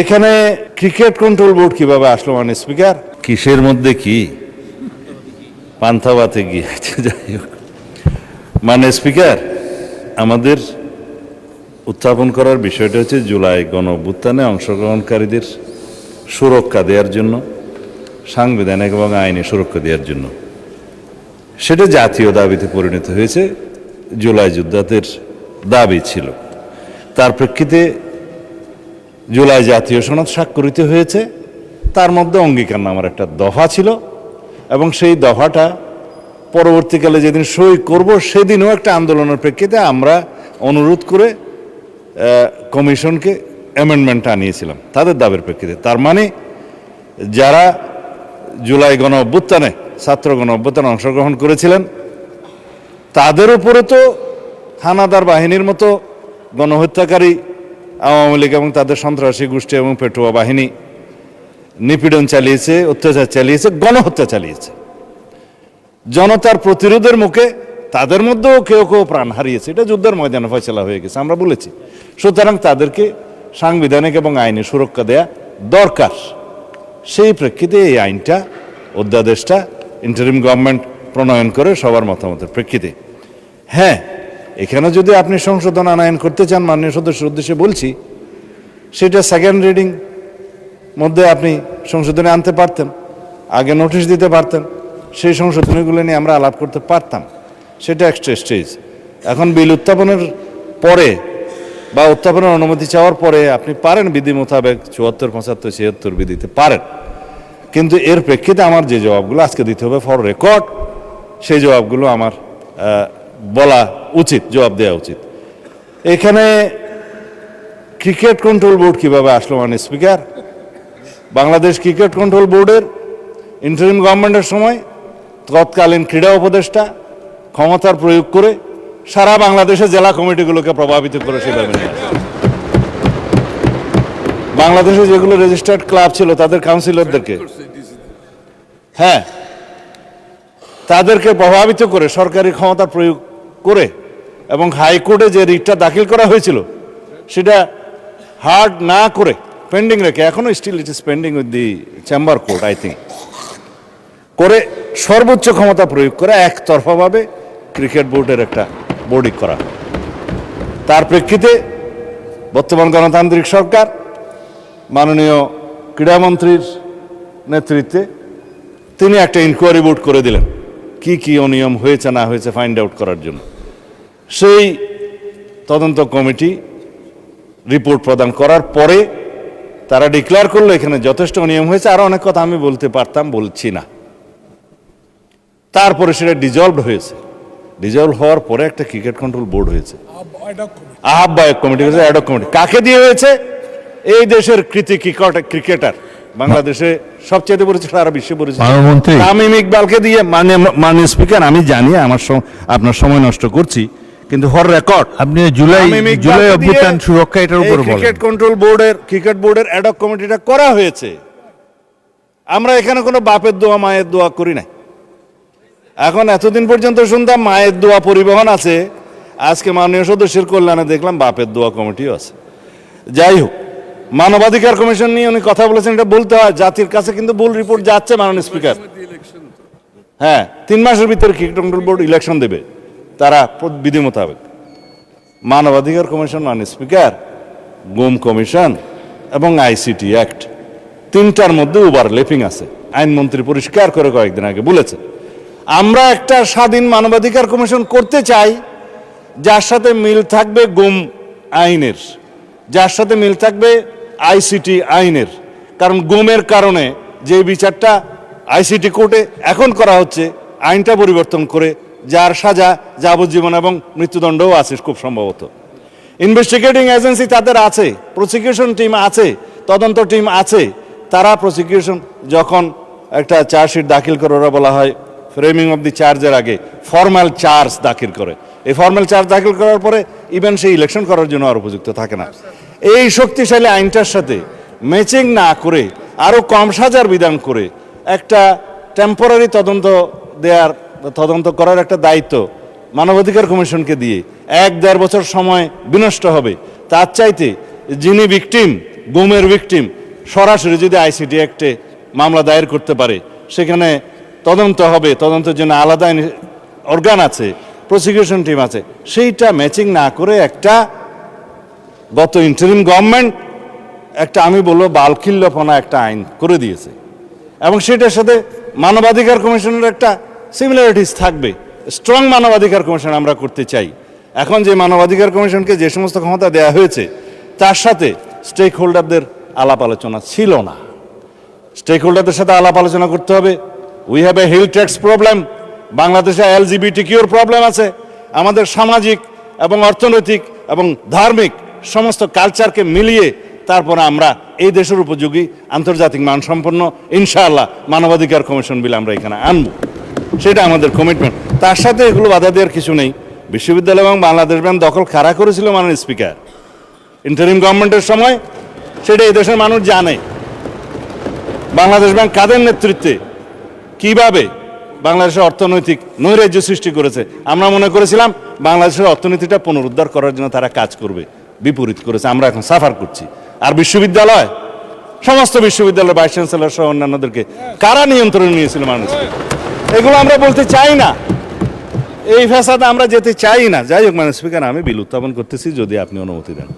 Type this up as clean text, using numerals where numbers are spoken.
এখানে cricket control board কিভাবে আসলো মাননীয় স্পিকার? কিসের মধ্যে কি পান্থাবাতে গিয়েছে, যাই হোক। মাননীয় স্পিকার, আমাদের উত্থাপন করার বিষয়টা হচ্ছে জুলাই গণ অভ্যুত্থানে অংশগ্রহণকারীদের সুরক্ষা দেওয়ার জন্য, সাংবিধানিক এবং আইনি সুরক্ষা দেওয়ার জন্য। সেটা জাতীয় দাবিতে পরিণত হয়েছে। জুলাই যোদ্ধাদের দাবি ছিল, তার প্রেক্ষিতে জুলাই জাতীয় সনদ স্বাক্ষরিত হয়েছে। তার মধ্যে অঙ্গীকারনামার একটা দফা ছিল এবং সেই দফাটা পরবর্তীকালে যেদিন সই করব সেদিনও একটা আন্দোলনের প্রেক্ষিতে আমরা অনুরোধ করে কমিশনকে অ্যামেন্ডমেন্ট আনিয়েছিলাম তাদের দাবির প্রেক্ষিতে। তার মানে যারা জুলাই গণ অভ্যুত্থানে, ছাত্র গণ অভ্যুত্থানে অংশগ্রহণ করেছিলেন তাদের উপরে তো হানাদার বাহিনীর মতো গণহত্যাকারী আওয়ামী লীগ এবং তাদের সন্ত্রাসী গোষ্ঠী এবং পেটুয়া বাহিনী নিপীড়ন চালিয়েছে, অত্যাচার চালিয়েছে, গণহত্যা চালিয়েছে। জনতার প্রতিরোধের মুখে তাদের মধ্যেও কেউ কেউ প্রাণ হারিয়েছে। এটা যুদ্ধের ময়দানে ফয়সালা হয়ে গেছে, আমরা বলেছি। সুতরাং তাদেরকে সাংবিধানিক এবং আইনি সুরক্ষা দেয়া দরকার। সেই প্রেক্ষিতে এই আইনটা, অধ্যাদেশটা ইন্টারিম গভর্নমেন্ট প্রণয়ন করে সবার মতামতের প্রেক্ষিতে। হ্যাঁ, এখানে যদি আপনি সংশোধন আনয়ন করতে চান, মাননীয় সদস্যের উদ্দেশ্যে বলছি, সেটা সেকেন্ড রিডিং মধ্যে আপনি সংশোধনে আনতে পারতেন, আগে নোটিশ দিতে পারতেন, সেই সংশোধনীগুলো নিয়ে আমরা আলাপ করতে পারতাম। সেটা একটা স্টেজ। এখন বিল উত্থাপনের পরে বা উত্থাপনের অনুমতি চাওয়ার পরে আপনি পারেন বিধি মোতাবেক ৭৪, ৭৫, ৭৬ বিধিতে পারেন, কিন্তু এর প্রেক্ষিতে আমার যে জবাবগুলো আজকে দিতে হবে ফর রেকর্ড, সেই জবাবগুলো আমার বলা উচিত, জবাব দেওয়া উচিত। এখানে ক্রিকেট কন্ট্রোল বোর্ড কিভাবে আসলো মাননীয় স্পিকার? বাংলাদেশ ক্রিকেট কন্ট্রোল বোর্ডের ইন্টারিম গভর্নমেন্টের সময় তৎকালীন ক্রীড়া উপদেষ্টা ক্ষমতার প্রয়োগ করে সারা বাংলাদেশের জেলা কমিটিগুলোকে প্রভাবিত করে সেভাবে নিয়ে আসে। বাংলাদেশে যেগুলো রেজিস্টার্ড ক্লাব ছিল তাদের কাউন্সিলরদেরকে, হ্যাঁ, তাদেরকে প্রভাবিত করে সরকারি ক্ষমতা প্রয়োগ করে এবং হাইকোর্টে যে রিটটা দাখিল করা হয়েছিল সেটা হার্ড না করে পেন্ডিং রেখে, এখনো still it is pending with the chamber court I think, করে সর্বোচ্চ ক্ষমতা প্রয়োগ করে একতরফাভাবে ক্রিকেট বোর্ডের একটা বোর্ডিং করা। তার প্রেক্ষিতে বর্তমান গণতান্ত্রিক সরকার মাননীয় ক্রীড়ামন্ত্রীর নেতৃত্বে তিনি একটা ইনকোয়ারি বোর্ড করে দিলেন কি কি অনিয়ম হয়েছে না হয়েছে ফাইন্ড আউট করার জন্য। সেই তদন্ত কমিটি রিপোর্ট প্রদান করার পরে তারা ডিক্লেয়ার করলো এখানে যথেষ্ট অনিয়ম হয়েছে। আরো অনেক কথা আমি বলতে পারতাম, বলছি না। তারপরে সেটা ডিজলভ হয়েছে। ডিজলভ হওয়ার পরে একটা ক্রিকেট কন্ট্রোল বোর্ড হয়েছে, আহ্বায়ক কমিটি হয়েছে, অ্যাডক কমিটি। কাকে দিয়ে হয়েছে? এই দেশের কৃতি ক্রিকেটার, বাংলাদেশে সবচেয়ে পরিচিত, সারা বিশ্বে পরিচিত তামিম ইকবালকে দিয়ে। মাননীয় স্পিকার, আমি জানি আপনার সময় নষ্ট করছি, কিন্তু ফর রেকর্ড আপনি জুলাই অভ্যুত্থান সুরক্ষা এটার উপর বলেন। ক্রিকেট কন্ট্রোল বোর্ডের, ক্রিকেট বোর্ডের অ্যাডক কমিটিটা করা হয়েছে। আমরা এখানে কোনো বাপের দোয়া মায়ের দোয়া করি নাই। এখন এতদিন পর্যন্ত শুনতাম মায়ের দোয়া পরিবহন আছে, আজকে মাননীয় সদস্যের কল্যাণে দেখলাম বাপের দোয়া কমিটিও আছে। যাই হোক, মানবাধিকার কমিশন নিয়ে উনি কথা বলেছেন, এটা বলতে হয়, জাতির কাছে কিন্তু ভুল রিপোর্ট যাচ্ছে মাননীয় স্পিকার। হ্যাঁ, ৩ মাসের ভিতরে ক্রিকেট কন্ট্রোল বোর্ড ইলেকশন দেবে তারা বিধি মোতাবেক। মানবাধিকার কমিশন মাননীয় স্পিকার, গুম কমিশন এবং আইসিটি অ্যাক্ট, তিনটার মধ্যে ওভারল্যাপিং আছে। আইনমন্ত্রী পরিষ্কার করে কয়েকদিন আগে বলেছে, আমরা একটা স্বাধীন মানবাধিকার কমিশন করতে চাই যার সাথে মিল থাকবে গুম আইনের, যার সাথে মিল থাকবে আইসিটি আইনের। কারণ গুমের কারণে যে বিচারটা আইসিটি কোর্টে এখন করা হচ্ছে, আইনটা পরিবর্তন করে যার সাজা যাবজ্জীবন এবং মৃত্যুদণ্ডও আছে খুব সম্ভবত। ইনভেস্টিগেটিং এজেন্সি তাদের আছে, প্রসিকিউশন টিম আছে, তদন্ত টিম আছে। তারা প্রসিকিউশন যখন একটা চার্জশিট দাখিল করে, ওরা বলা হয় ফ্রেমিং অফ দি চার্জের আগে ফর্মাল চার্জ দাখিল করে। এই ফর্মাল চার্জ দাখিল করার পরে ইভেন সেই ইলেকশন করার জন্য আর উপযুক্ত থাকে না। এই শক্তিশালী আইনটার সাথে ম্যাচিং না করে আরও কম সাজার বিধান করে একটা টেম্পোরারি তদন্ত করার একটা দায়িত্ব মানবাধিকার কমিশনকে দিয়ে ১-১.৫ বছর সময় বিনষ্ট হবে। তার চাইতে যিনি ভিকটিম গুমের ভিকটিম সরাসরি যদি আইসিটি অ্যাক্টে মামলা দায়ের করতে পারে, সেখানে তদন্ত হবে, তদন্তের জন্য আলাদা অর্গান আছে, প্রসিকিউশন টিম আছে, সেইটা ম্যাচিং না করে একটা গত ইন্টারিম গভর্নমেন্ট একটা আমি বলবো বালখিল্যপনা একটা আইন করে দিয়েছে, এবং সেটার সাথে মানবাধিকার কমিশনের একটা সিমিলারিটিস থাকবে। স্ট্রং মানবাধিকার কমিশন আমরা করতে চাই। এখন যে মানবাধিকার কমিশনকে যে সমস্ত ক্ষমতা দেওয়া হয়েছে তার সাথে স্টেক হোল্ডারদের আলাপ আলোচনা ছিল না। স্টেক হোল্ডারদের সাথে আলাপ আলোচনা করতে হবে। We have a hill tracts problem, বাংলাদেশে এলজিবিটিকিউর প্রবলেম আছে। আমাদের সামাজিক এবং অর্থনৈতিক এবং ধার্মিক সমস্ত কালচারকে মিলিয়ে তারপরে আমরা এই দেশের উপযোগী আন্তর্জাতিক মানসম্পন্ন ইনশাআল্লাহ মানবাধিকার কমিশন বিল আমরা এখানে আনবো, সেটা আমাদের কমিটমেন্ট। তার সাথে এগুলো বাধা দেওয়ার কিছু নেই। বিশ্ববিদ্যালয় এবং বাংলাদেশ ব্যাংক দখল কারা করেছিল মাননীয় স্পিকার ইন্টারিম গভর্নমেন্টের সময়, সেটা এই দেশের মানুষ জানে। বাংলাদেশ ব্যাংক কাদের নেতৃত্বে কিভাবে বাংলাদেশের অর্থনৈতিক নৈরাজ্য সৃষ্টি করেছে, আমরা মনে করেছিলাম বাংলাদেশের অর্থনীতিটা পুনরুদ্ধার করার জন্য তারা কাজ করবে, বিপরীত করেছে। আমরা এখন সাফার করছি। আর বিশ্ববিদ্যালয়, সমস্ত বিশ্ববিদ্যালয়ের ভাইস চ্যান্সেলর সহ অন্যান্যদেরকে কারা নিয়ন্ত্রণে নিয়েছিল মানুষ, এগুলো আমরা বলতে চাই না। এই ফ্যাসাদে আমরা যেতে চাই না। যাই হোক, মানে স্পিকার, আমি বিল উত্থাপন করতেছি যদি আপনি অনুমতি দেন।